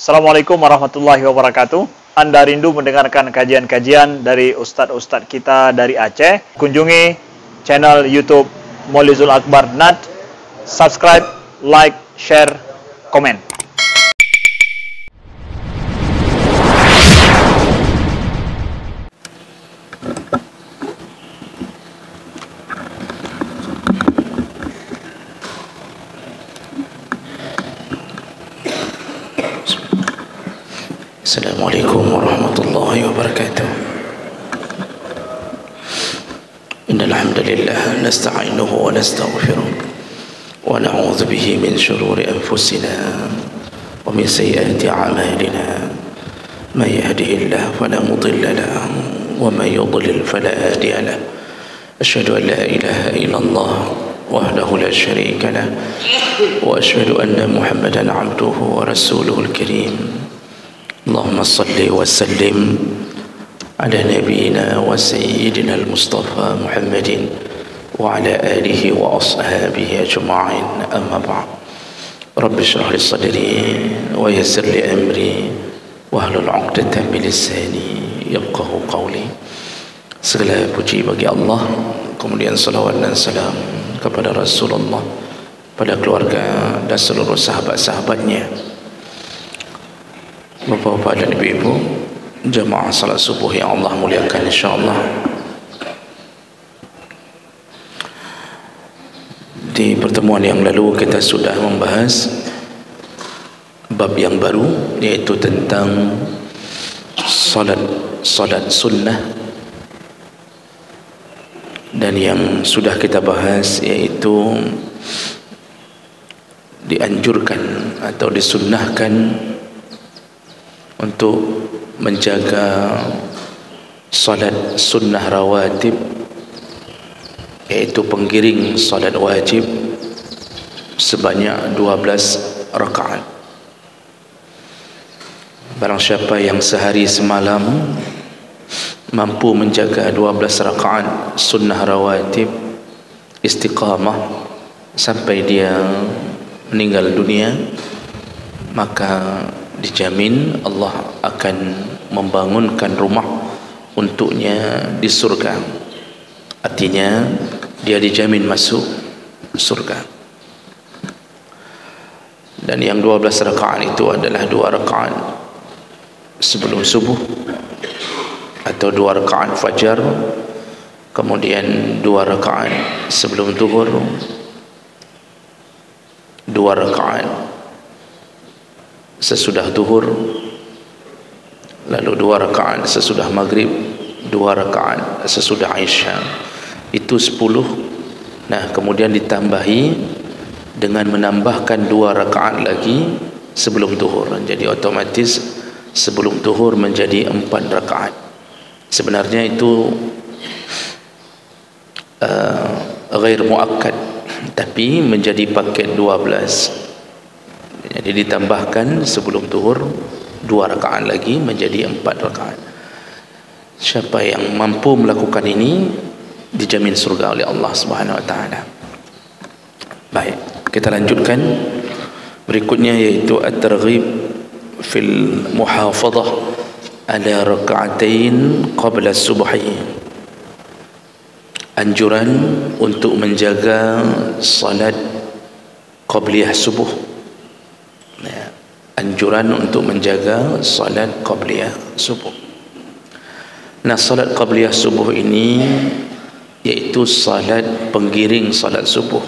Assalamualaikum warahmatullahi wabarakatuh. Anda rindu mendengarkan kajian-kajian dari ustadz-ustadz kita dari Aceh? Kunjungi channel YouTube Maulizul Akbar NAD. Subscribe, like, share, komen. Assalamualaikum warahmatullahi wabarakatuh. Innal hamdalillah nasta'inuhu wa nastaghfiruh wa na'udzu bihi min shururi anfusina wa min sayyiati a'malina. May yahdihillahu fala mudilla lahu wa may yudlil fala hadiya lahu. Asyhadu an la ilaha illallah wahdahu la syarika lahu wa asyhadu anna Muhammadan 'abduhu wa rasuluhul karim. اللهم صل وسلم على نبينا وسيدنا المصطفى محمد وعلى آله وأصحابه أجمعين أما بعد رب اشرح لي صدري ويسر لي أمري واحلل عقدة من لساني يفقهوا قولي. Segala puji bagi Allah, kemudian salawat dan salam kepada Rasulullah, pada keluarga dan seluruh sahabat-sahabatnya. Bapak-bapak dan ibu-ibu, jemaah salat subuh yang Allah muliakan insyaAllah. Di pertemuan yang lalu kita sudah membahas bab yang baru, yaitu tentang salat sunnah. Dan yang sudah kita bahas yaitu dianjurkan atau disunnahkan untuk menjaga salat sunnah rawatib, yaitu penggiring salat wajib sebanyak 12 rakaat. Barang siapa yang sehari semalam mampu menjaga 12 rakaat sunnah rawatib istiqamah sampai dia meninggal dunia, maka dijamin Allah akan membangunkan rumah untuknya di surga. Artinya dia dijamin masuk surga. Dan yang 12 rakaat itu adalah 2 rakaat sebelum subuh atau 2 rakaat fajar, kemudian 2 rakaat sebelum zuhur, 2 rakaat sesudah zuhur, lalu 2 rakaat sesudah maghrib, 2 rakaat sesudah isya. Itu 10. Nah, kemudian ditambahi dengan menambahkan 2 rakaat lagi sebelum zuhur. Jadi otomatis sebelum zuhur menjadi 4 rakaat. Sebenarnya itu ghair muakkad, tapi menjadi paket 12. Jadi ditambahkan sebelum zuhur 2 rakaat lagi menjadi 4 rakaat. Siapa yang mampu melakukan ini dijamin surga oleh Allah Subhanahu wa taala. Baik, kita lanjutkan berikutnya, yaitu at-targhib fil muhafadhah ala raka'atain qabla subhi. Anjuran untuk menjaga salat qabliyah subuh. Anjuran untuk menjaga salat qabliyah subuh. Nah, salat qabliyah subuh ini yaitu salat penggiring salat subuh,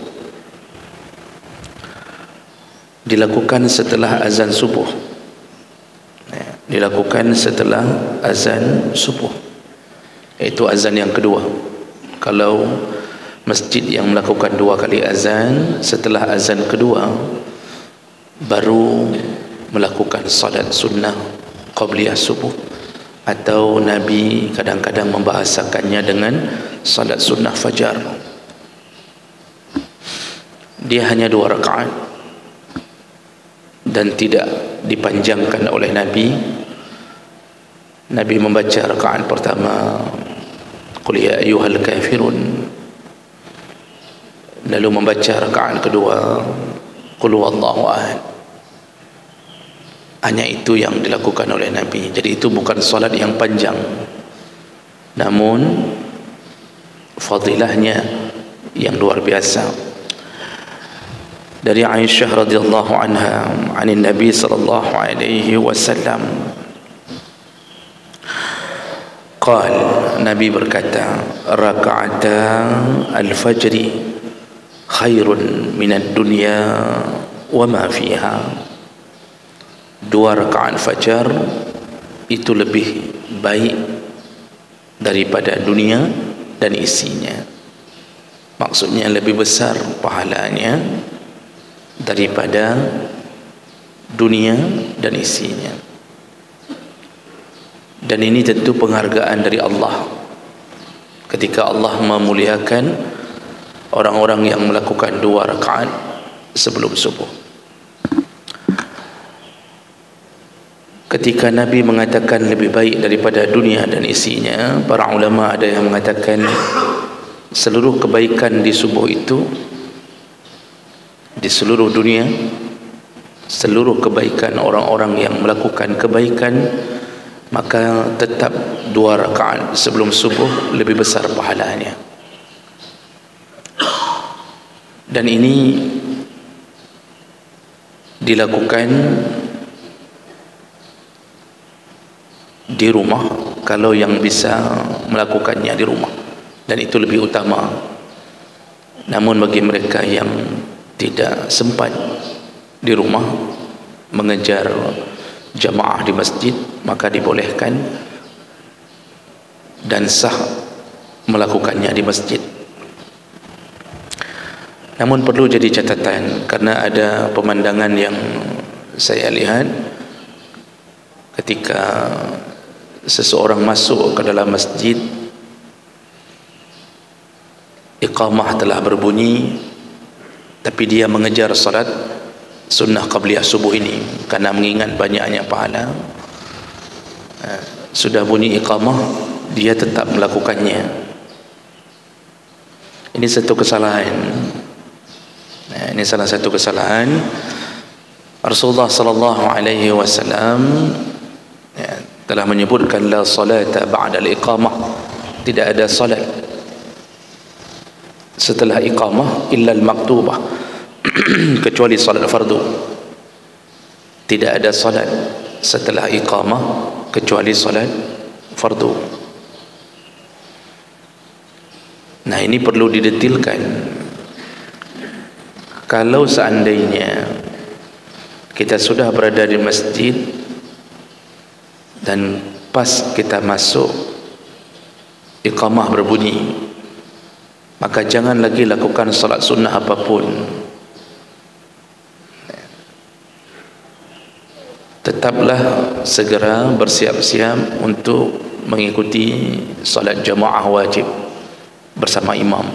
dilakukan setelah azan subuh. Dilakukan setelah azan subuh, yaitu azan yang kedua. Kalau masjid yang melakukan 2 kali azan, setelah azan kedua baru melakukan salat sunnah qabliyah subuh, atau Nabi kadang-kadang membahasakannya dengan salat sunnah fajar. Dia hanya 2 rakaat dan tidak dipanjangkan oleh Nabi. Nabi membaca rakaat pertama qul ya ayyuhal kafirun, lalu membaca rakaat kedua qul huwallahu ahad. hanya itu yang dilakukan oleh Nabi. Jadi itu bukan solat yang panjang, namun fadilahnya yang luar biasa. Dari Aisyah radhiyallahu anha, anin Nabi sallallahu alaihi wasallam, qal, Nabi berkata, raka'ata al-fajri khairun minad dunya wa ma fiha. 2 rakaat fajar itu lebih baik daripada dunia dan isinya. Maksudnya lebih besar pahalanya daripada dunia dan isinya. Dan ini tentu penghargaan dari Allah ketika Allah memuliakan orang-orang yang melakukan 2 rakaat sebelum subuh. Ketika Nabi mengatakan lebih baik daripada dunia dan isinya, para ulama ada yang mengatakan seluruh kebaikan di subuh itu, di seluruh dunia, seluruh kebaikan orang-orang yang melakukan kebaikan, maka tetap 2 rakaat sebelum subuh lebih besar pahalanya. Dan ini dilakukan di rumah, kalau yang bisa melakukannya di rumah, dan itu lebih utama. Namun bagi mereka yang tidak sempat di rumah mengejar jamaah di masjid, maka dibolehkan dan sah melakukannya di masjid. Namun perlu jadi catatan, karena ada pemandangan yang saya lihat ketika seseorang masuk ke dalam masjid, iqamah telah berbunyi, tapi dia mengejar salat sunnah qabliyah subuh ini karena mengingat banyaknya pahala. Sudah bunyi iqamah, dia tetap melakukannya. Ini satu kesalahan. Ini salah satu kesalahan. Rasulullah sallallahu alaihi wasallam telah menyebutkan la salata ba'da al-iqamah, tidak ada salat setelah iqamah illa al-maktubah, kecuali salat fardu. Tidak ada salat setelah iqamah kecuali salat fardu. Nah, ini perlu didetilkan. Kalau seandainya kita sudah berada di masjid dan pas kita masuk iqamah berbunyi, maka jangan lagi lakukan salat sunnah apapun. Tetaplah segera bersiap-siap untuk mengikuti salat jamaah wajib bersama imam.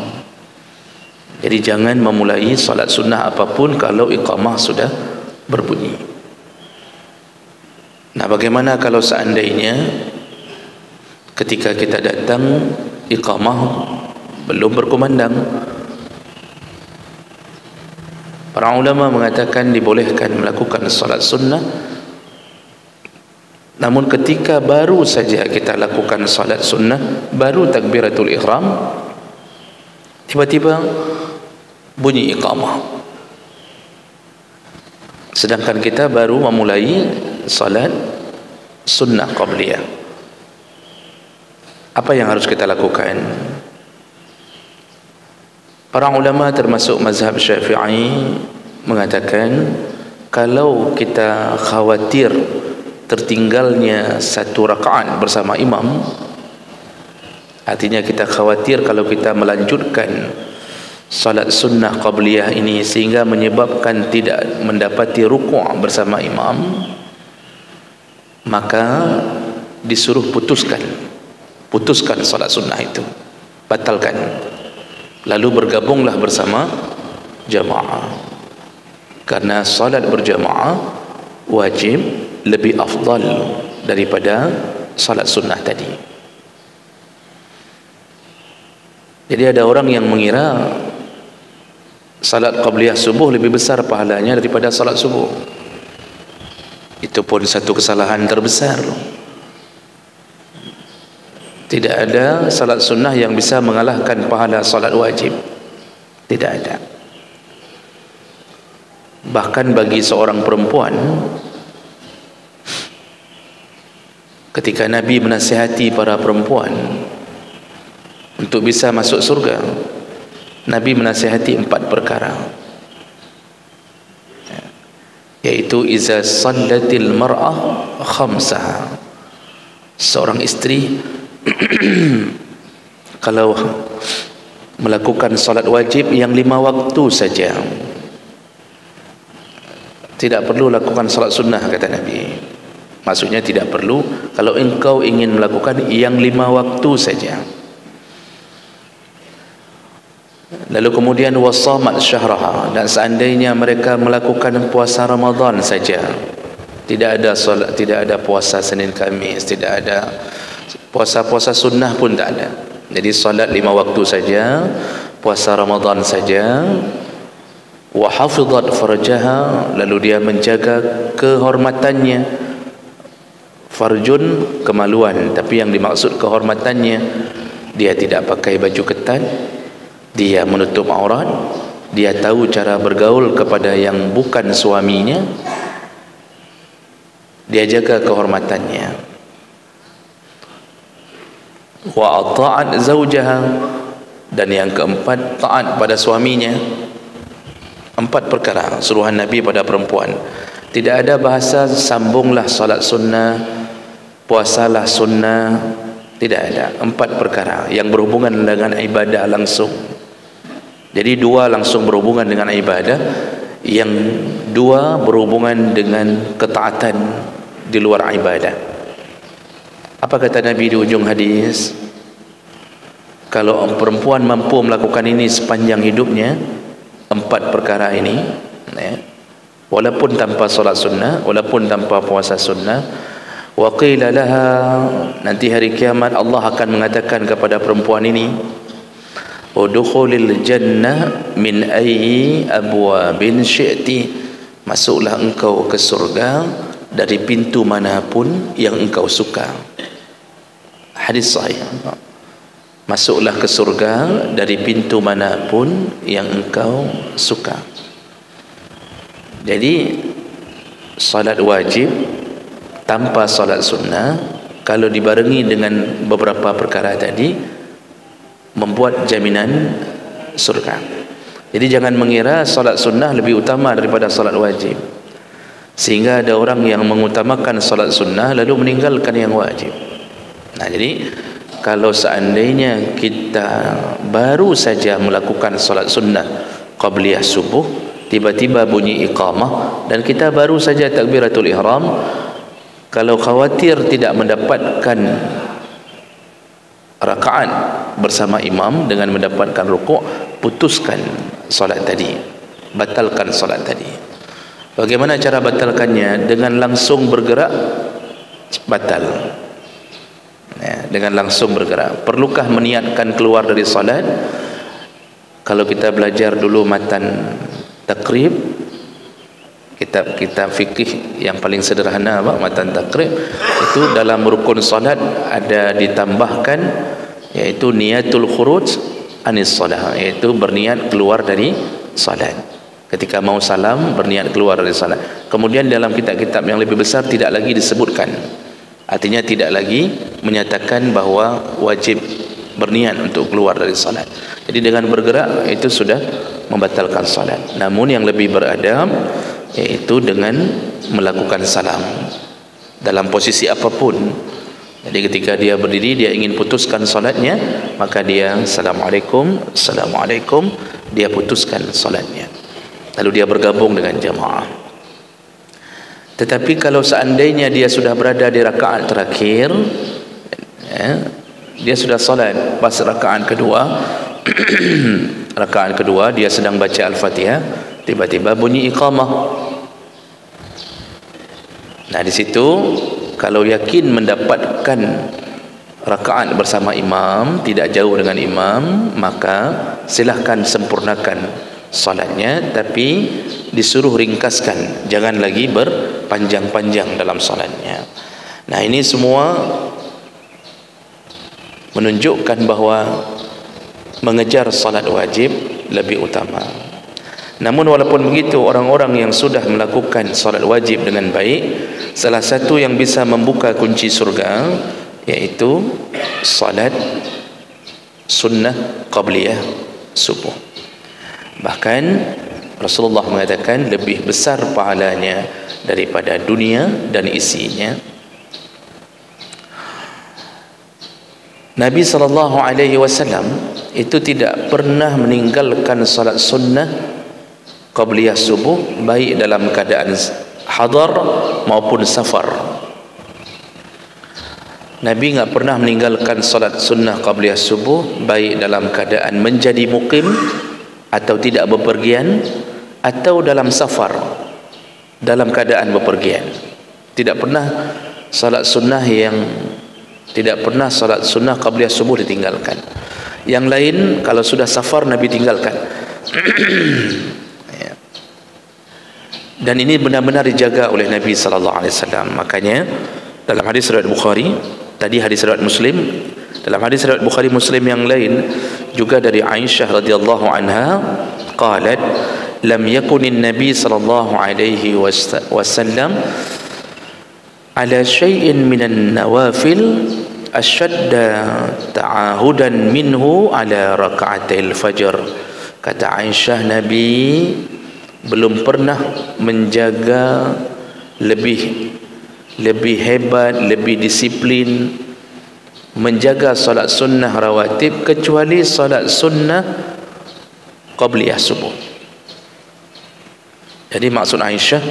Jadi jangan memulai salat sunnah apapun kalau iqamah sudah berbunyi. Nah, bagaimana kalau seandainya ketika kita datang iqamah belum berkumandang? Para ulama mengatakan dibolehkan melakukan salat sunnah, namun ketika baru saja kita lakukan salat sunnah, baru takbiratul ihram, tiba-tiba bunyi iqamah, sedangkan kita baru memulai salat sunnah qabliyah. Apa yang harus kita lakukan? Para ulama termasuk mazhab Syafi'i mengatakan kalau kita khawatir tertinggalnya 1 rakaat bersama imam, artinya kita khawatir kalau kita melanjutkan salat sunnah qabliyah ini sehingga menyebabkan tidak mendapati ruku' bersama imam, maka disuruh putuskan salat sunnah itu, batalkan, lalu bergabunglah bersama jamaah, karena salat berjamaah wajib lebih afdal daripada salat sunnah tadi. Jadi ada orang yang mengira salat qabliyah subuh lebih besar pahalanya daripada salat subuh. Itu pun satu kesalahan terbesar. Tidak ada salat sunnah yang bisa mengalahkan pahala salat wajib. Tidak ada. Bahkan bagi seorang perempuan, ketika Nabi menasihati para perempuan untuk bisa masuk surga, Nabi menasihati 4 perkara, yaitu iza sallatil mar'ah khamsaha. Seorang isteri kalau melakukan salat wajib yang 5 waktu saja, tidak perlu lakukan salat sunnah, kata Nabi. Maksudnya tidak perlu kalau engkau ingin melakukan yang 5 waktu saja. Lalu kemudian wasamat syahraha, dan seandainya mereka melakukan puasa Ramadan saja, tidak ada solat, tidak ada puasa Senin Khamis, tidak ada puasa-puasa sunnah pun tak ada. Jadi solat 5 waktu saja, puasa Ramadan saja. Wa hafizat farjaha, lalu dia menjaga kehormatannya. Farjun, kemaluan, tapi yang dimaksud kehormatannya, dia tidak pakai baju ketat, dia menutup aurat, dia tahu cara bergaul kepada yang bukan suaminya, dia jaga kehormatannya. Wa ata'at zawjaha, dan yang keempat, taat pada suaminya. 4 perkara suruhan Nabi pada perempuan. Tidak ada bahasa sambunglah salat sunnah, puasalah sunnah, tidak ada. 4 perkara yang berhubungan dengan ibadah langsung. Jadi 2 langsung berhubungan dengan ibadah, yang 2 berhubungan dengan ketaatan di luar ibadah. Apa kata Nabi di ujung hadis? Kalau perempuan mampu melakukan ini sepanjang hidupnya, 4 perkara ini, walaupun tanpa solat sunnah, walaupun tanpa puasa sunnah, wa qila laha, nanti hari kiamat Allah akan mengatakan kepada perempuan ini, udkhulil jannah min ayyi abwabin syi'ti, masuklah engkau ke surga dari pintu manapun yang engkau suka. Hadis sahih. Masuklah ke surga dari pintu manapun yang engkau suka. Jadi salat wajib tanpa salat sunnah, kalau dibarengi dengan beberapa perkara tadi, membuat jaminan surga. Jadi jangan mengira salat sunnah lebih utama daripada salat wajib, sehingga ada orang yang mengutamakan salat sunnah lalu meninggalkan yang wajib. Nah, jadi kalau seandainya kita baru saja melakukan salat sunnah qabliyah subuh, tiba-tiba bunyi iqamah dan kita baru saja takbiratul ihram, kalau khawatir tidak mendapatkan rakaat bersama imam dengan mendapatkan rukuk, putuskan salat tadi, batalkan salat tadi. Bagaimana cara batalkannya? Dengan langsung bergerak, batal. Dengan langsung bergerak. Perlukah meniatkan keluar dari salat? Kalau kita belajar dulu matan takrib, kitab fikih yang paling sederhana, matan takrib, itu dalam rukun salat ada ditambahkan, yaitu niatul khuruj anis salat, yaitu berniat keluar dari salat. Ketika mau salam, berniat keluar dari salat. Kemudian dalam kitab-kitab yang lebih besar tidak lagi disebutkan, artinya tidak lagi menyatakan bahawa wajib berniat untuk keluar dari salat. Jadi dengan bergerak itu sudah membatalkan salat. Namun yang lebih beradab yaitu dengan melakukan salam dalam posisi apapun. Jadi ketika dia berdiri, dia ingin putuskan salatnya, maka dia assalamualaikum, assalamualaikum, dia putuskan salatnya, lalu dia bergabung dengan jamaah. Tetapi kalau seandainya dia sudah berada di rakaat terakhir, dia sudah salat pas rakaat kedua, rakaat kedua dia sedang baca Al-Fatihah, tiba-tiba bunyi iqamah. Nah, di situ kalau yakin mendapatkan rakaat bersama imam, tidak jauh dengan imam, maka silahkan sempurnakan salatnya, tapi disuruh ringkaskan, jangan lagi berpanjang-panjang dalam solatnya. Nah, ini semua menunjukkan bahawa mengejar solat wajib lebih utama. Namun walaupun begitu, orang-orang yang sudah melakukan solat wajib dengan baik, salah satu yang bisa membuka kunci surga yaitu solat sunnah qabliyah subuh. Bahkan Rasulullah mengatakan lebih besar pahalanya daripada dunia dan isinya. Nabi SAW itu tidak pernah meninggalkan salat sunnah qabliyah subuh, baik dalam keadaan hadar maupun safar. Nabi enggak pernah meninggalkan salat sunnah qabliyah subuh, baik dalam keadaan menjadi mukim atau tidak bepergian, atau dalam safar, dalam keadaan bepergian. Tidak pernah salat sunnah qabliyah subuh ditinggalkan. Yang lain kalau sudah safar Nabi tinggalkan. Dan ini benar-benar dijaga oleh Nabi sallallahu alaihi wasallam. Makanya dalam hadis riwayat Bukhari, tadi hadis riwayat Muslim, dalam hadis riwayat Bukhari Muslim yang lain juga dari Aisyah radhiyallahu anha, qalat lam yakunin nabi sallallahu alaihi wasallam ala syai'in minan nawafil asyadda ta'ahudan minhu ala raka'atil fajr. Kata Aisyah, Nabi belum pernah menjaga lebih hebat, lebih disiplin menjaga solat sunnah rawatib kecuali solat sunnah qabliyah subuh. Jadi maksud Aisyah,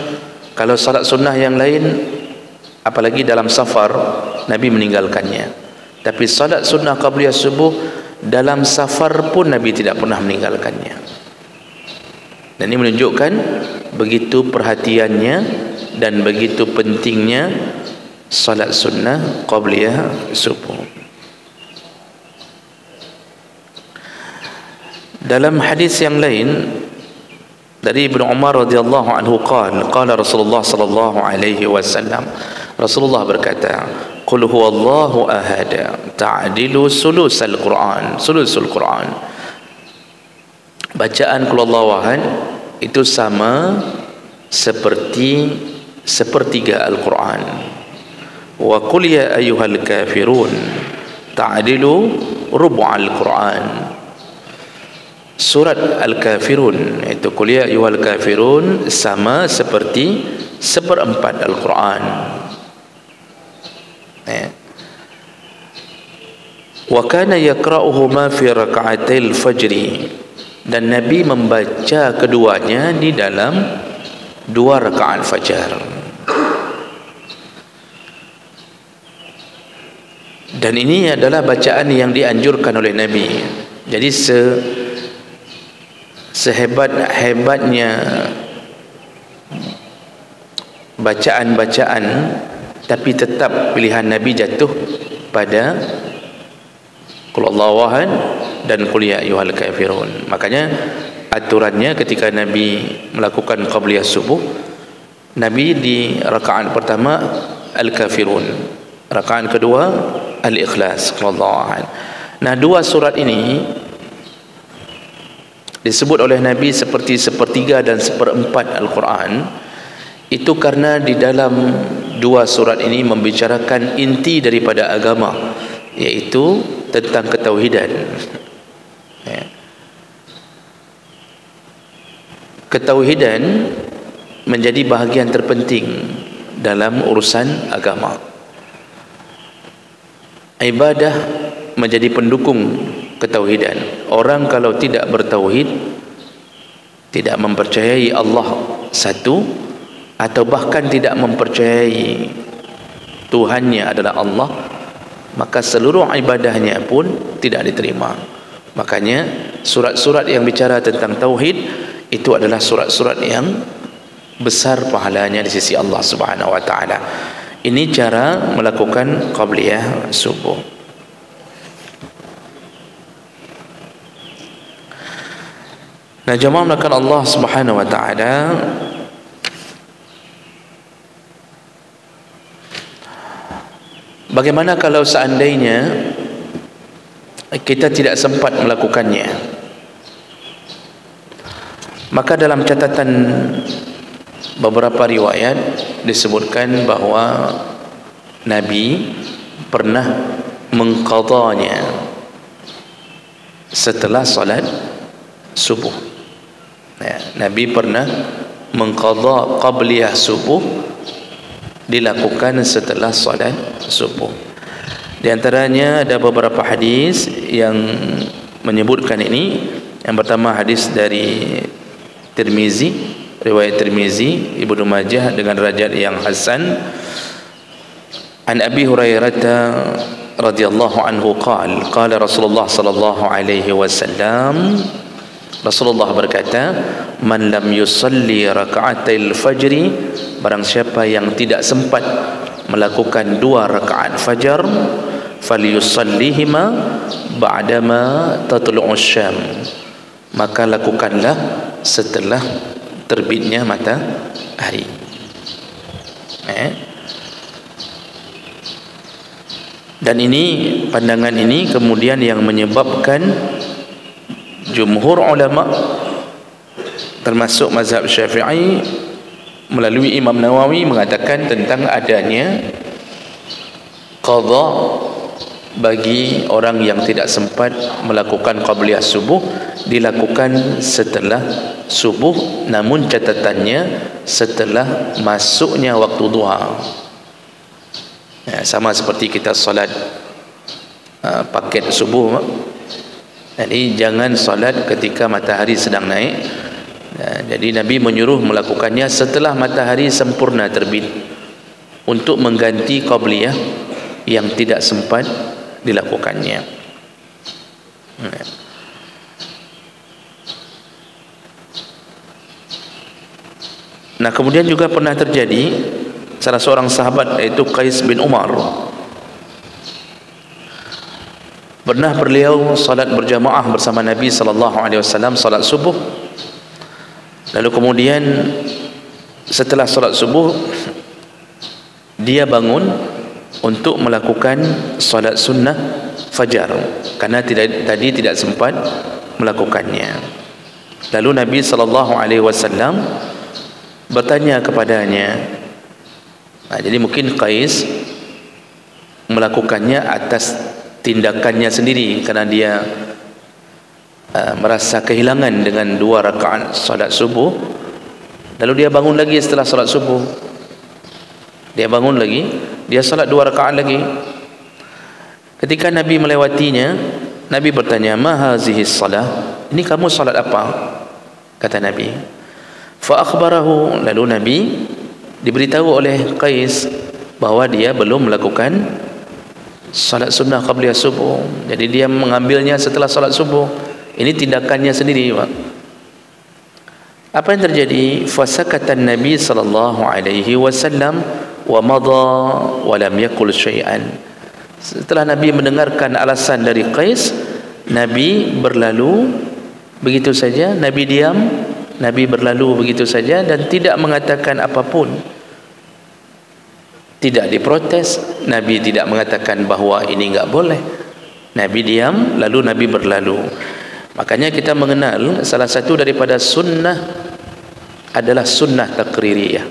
kalau solat sunnah yang lain apalagi dalam safar Nabi meninggalkannya, tapi solat sunnah qabliyah subuh dalam safar pun Nabi tidak pernah meninggalkannya. Dan ini menunjukkan begitu perhatiannya dan begitu pentingnya salat sunnah qabliyah subuh. Dalam hadis yang lain dari Ibnu Umar radhiyallahu anhu qala Rasulullah sallallahu alaihi wasallam, Rasulullah berkata, qul huwallahu ahad ta'dilu sulusul Quran. Bacaan qul huwallahu ahad itu sama seperti sepertiga Al-Quran. Wa qul ya ayyuhal kafirun ta'dilu rubu'al Quran. Surat Al-Kafirun, itu qul ya ayyuhal kafirun, sama seperti seperempat Al-Quran. Wa kana yaqra'uhuma fi raka'atil fajri, dan Nabi membaca keduanya di dalam 2 rakaat fajar. Dan ini adalah bacaan yang dianjurkan oleh Nabi. Jadi sehebat-hebatnya bacaan-bacaan, tapi tetap pilihan Nabi jatuh pada qul huwallahu ahad dan qul ya ayyuhal kafirun. Makanya aturannya ketika Nabi melakukan qabliyah subuh, Nabi di rakaat pertama Al-Kafirun, rakaat kedua Al-Ikhlas, qul huwallahu ahad. Nah, 2 surat ini disebut oleh Nabi seperti sepertiga dan seperempat Al-Quran. Itu karena di dalam 2 surat ini membicarakan inti daripada agama, yaitu tentang ketauhidan. Ketauhidan menjadi bahagian terpenting dalam urusan agama. Ibadah menjadi pendukung ketauhidan. Orang kalau tidak bertauhid, tidak mempercayai Allah satu, atau bahkan tidak mempercayai Tuhannya adalah Allah, maka seluruh ibadahnya pun tidak diterima. Makanya surat-surat yang bicara tentang tauhid itu adalah surat-surat yang besar pahalanya di sisi Allah Subhanahu wa taala. Ini cara melakukan qabliyah subuh. Nah, jemaah melakukan Allah Subhanahu wa taala, Bagaimana kalau seandainya kita tidak sempat melakukannya? Maka dalam catatan beberapa riwayat disebutkan bahawa Nabi pernah mengqadanya setelah salat subuh. Nabi pernah mengqadha qabliyah subuh, dilakukan setelah salat subuh. Di antaranya ada beberapa hadis yang menyebutkan ini. Yang pertama hadis dari Tirmizi, riwayat Tirmizi, Ibnu Majah dengan derajat yang hasan. An Abi Hurairah radhiyallahu anhu qala Rasulullah sallallahu alaihi wasallam, Rasulullah berkata, man lam yusalli raka'atil fajri, barang siapa yang tidak sempat melakukan 2 rakaat fajar, falyusallihima ba'dama tatlu'us syam, maka lakukanlah setelah terbitnya matahari. Dan ini, pandangan ini kemudian yang menyebabkan jumhur ulama termasuk mazhab Syafi'i melalui Imam Nawawi mengatakan tentang adanya qadha bagi orang yang tidak sempat melakukan qabliyah subuh, dilakukan setelah subuh, namun catatannya setelah masuknya waktu duha. Sama seperti kita salat paket subuh. Jadi jangan salat ketika matahari sedang naik. Jadi Nabi menyuruh melakukannya setelah matahari sempurna terbit, untuk mengganti qabliyah yang tidak sempat dilakukannya. Nah, kemudian juga pernah terjadi salah seorang sahabat, yaitu Qais bin Umar. Pernah beliau salat berjamaah bersama Nabi sallallahu alaihi wasallam, salat subuh. Lalu kemudian setelah salat subuh dia bangun untuk melakukan salat sunnah fajar karena tadi tidak sempat melakukannya. Lalu Nabi sallallahu alaihi wasallam bertanya kepadanya. Jadi mungkin Qais melakukannya atas tindakannya sendiri karena dia merasa kehilangan dengan 2 rakaat salat subuh. Lalu dia bangun lagi setelah salat subuh. Dia bangun lagi, dia salat 2 rakaat lagi. Ketika Nabi melewatinya, Nabi bertanya, "Ma hazihi salah?" Ini kamu salat apa? Kata Nabi. Fa akhbarahu, lalu Nabi diberitahu oleh Qais bahwa dia belum melakukan salat sunnah qabliyah subuh. Jadi dia mengambilnya setelah salat subuh. Ini tindakannya sendiri, Pak. Apa yang terjadi? Fasakatan Nabi sallallahu alaihi wasallam wa madha wa lam yaqul syai'an. Setelah Nabi mendengarkan alasan dari Qais, Nabi berlalu begitu saja. Nabi diam, Nabi berlalu begitu saja dan tidak mengatakan apapun. Tidak diprotes, Nabi tidak mengatakan bahawa ini enggak boleh. Nabi diam, lalu Nabi berlalu. Makanya kita mengenal salah satu daripada sunnah adalah sunnah taqririyah,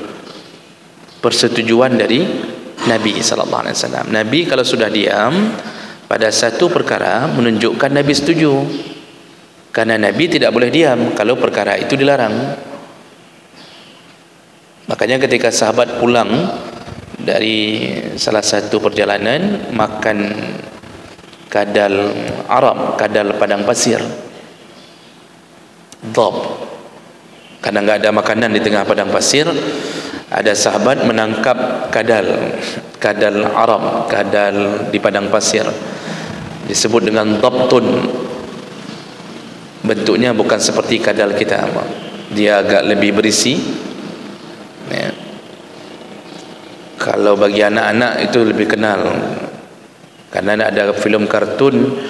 persetujuan dari Nabi sallallahu alaihi wasallam. Nabi kalau sudah diam pada satu perkara menunjukkan Nabi setuju. Karena Nabi tidak boleh diam kalau perkara itu dilarang. Makanya ketika sahabat pulang dari salah satu perjalanan makan kadal Arab, kadal padang pasir, dhab, karena enggak ada makanan di tengah padang pasir, ada sahabat menangkap kadal Arab, kadal di padang pasir, disebut dengan dhabtun. Bentuknya bukan seperti kadal kita, dia agak lebih berisi ya. Kalau bagi anak-anak itu lebih kenal, karena ada filem kartun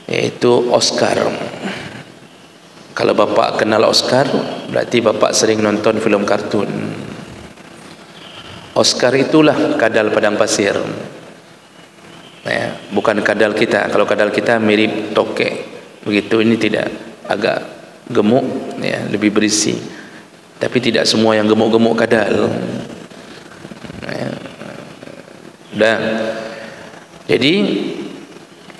yaitu Oscar. Kalau bapak kenal Oscar, berarti bapak sering nonton filem kartun. Oscar itulah kadal padang pasir. ya, bukan kadal kita. Kalau kadal kita mirip tokek begitu, ini tidak, agak gemuk ya, lebih berisi. Tapi tidak semua yang gemuk-gemuk kadal ya. Dah. Jadi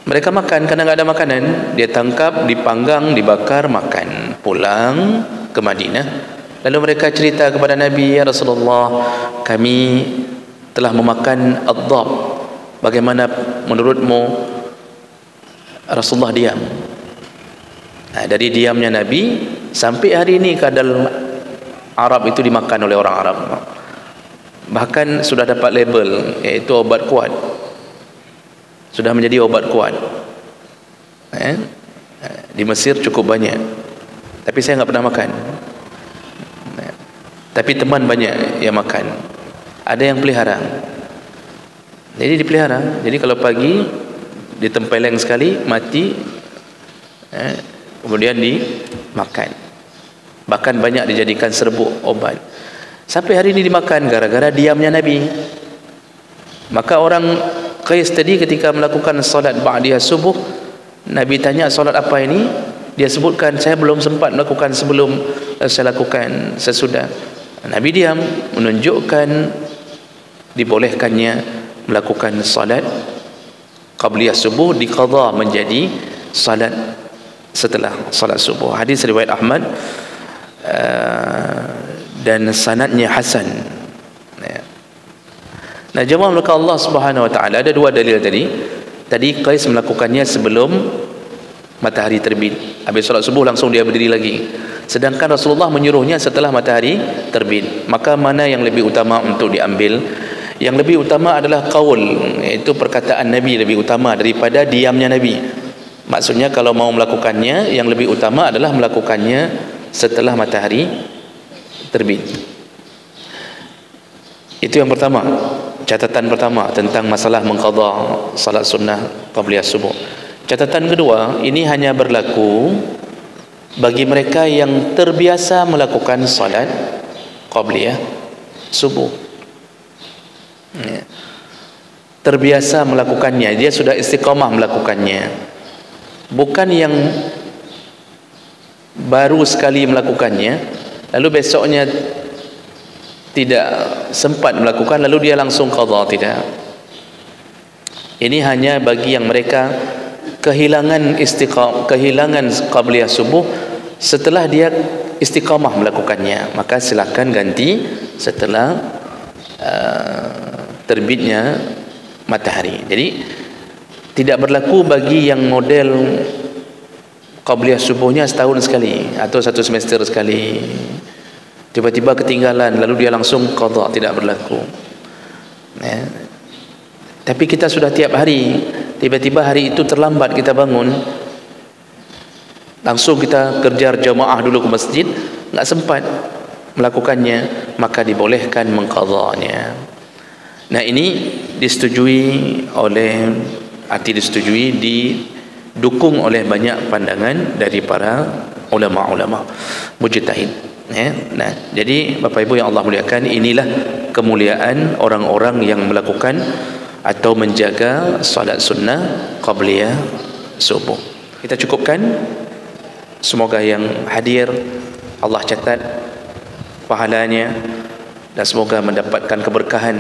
mereka makan karena nggak ada makanan, dia tangkap, dipanggang, dibakar, makan. Pulang ke Madinah, lalu mereka cerita kepada Nabi, ya Rasulullah, kami telah memakan ad-dhab. Bagaimana menurutmu? Rasulullah diam. Nah, dari diamnya Nabi sampai hari ini kadal Arab itu dimakan oleh orang Arab. Bahkan sudah dapat label, iaitu obat kuat. Sudah menjadi obat kuat. Di Mesir cukup banyak, tapi saya nggak pernah makan. Tapi teman banyak yang makan. Ada yang pelihara. Jadi dipelihara. Jadi kalau pagi ditempeleng sekali, mati, kemudian dimakan. Bahkan banyak dijadikan serbuk obat. Sampai hari ini dimakan gara-gara diamnya Nabi. Maka orang Qais tadi ketika melakukan solat ba'diyah subuh, Nabi tanya, solat apa ini? Dia sebutkan, saya belum sempat melakukan sebelum, saya lakukan sesudah. Nabi diam, menunjukkan dibolehkannya melakukan salat qabliyah subuh diqadha menjadi salat setelah salat subuh. Hadis riwayat Ahmad dan sanadnya hasan. Nah, jemaah maka Allah Subhanahu wa taala ada dua dalil tadi. Tadi Qais melakukannya sebelum matahari terbit. Habis salat subuh langsung dia berdiri lagi. Sedangkan Rasulullah menyuruhnya setelah matahari terbit. Maka mana yang lebih utama untuk diambil? Yang lebih utama adalah qaul, iaitu perkataan Nabi lebih utama daripada diamnya Nabi. Maksudnya kalau mau melakukannya, yang lebih utama adalah melakukannya setelah matahari terbit. Itu yang pertama, catatan pertama tentang masalah mengqadha salat sunnah qabliyah subuh. Catatan kedua, ini hanya berlaku bagi mereka yang terbiasa melakukan salat qabliyah subuh. Terbiasa melakukannya, dia sudah istiqamah melakukannya. Bukan yang baru sekali melakukannya lalu besoknya tidak sempat melakukan lalu dia langsung qadha, tidak. Ini hanya bagi yang mereka kehilangan qabliyah subuh setelah dia istiqamah melakukannya, maka silakan ganti setelah terbitnya matahari. Jadi tidak berlaku bagi yang model qabliyah subuhnya setahun sekali atau satu semester sekali, tiba-tiba ketinggalan lalu dia langsung qadha, tidak berlaku. Tapi kita sudah tiap hari, tiba-tiba hari itu terlambat kita bangun, langsung kita kejar jamaah dulu ke masjid, nggak sempat melakukannya, maka dibolehkan mengqadhanya. Nah, ini disetujui oleh, disetujui, didukung oleh banyak pandangan dari para ulama-ulama mujtahid. Nah, jadi Bapak Ibu yang Allah muliakan, inilah kemuliaan orang-orang yang melakukan atau menjaga salat sunnah qabliyah subuh. Kita cukupkan. Semoga yang hadir Allah catat pahalanya, dan semoga mendapatkan keberkahan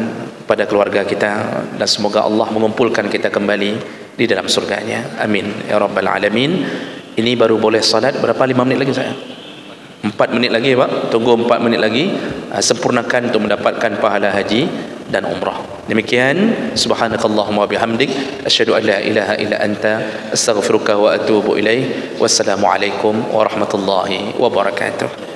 pada keluarga kita, dan semoga Allah mengumpulkan kita kembali di dalam surganya. Amin ya rabbal alamin. Ini baru boleh salat berapa? 5 menit lagi saya? 4 menit lagi Pak, tunggu 4 menit lagi, sempurnakan untuk mendapatkan pahala haji dan umrah. Demikian, subhanakallahumma bihamdik, asyhadu an la ilaha illa anta, astaghfiruka wa atubu ilaih. Wassalamualaikum warahmatullahi wabarakatuh.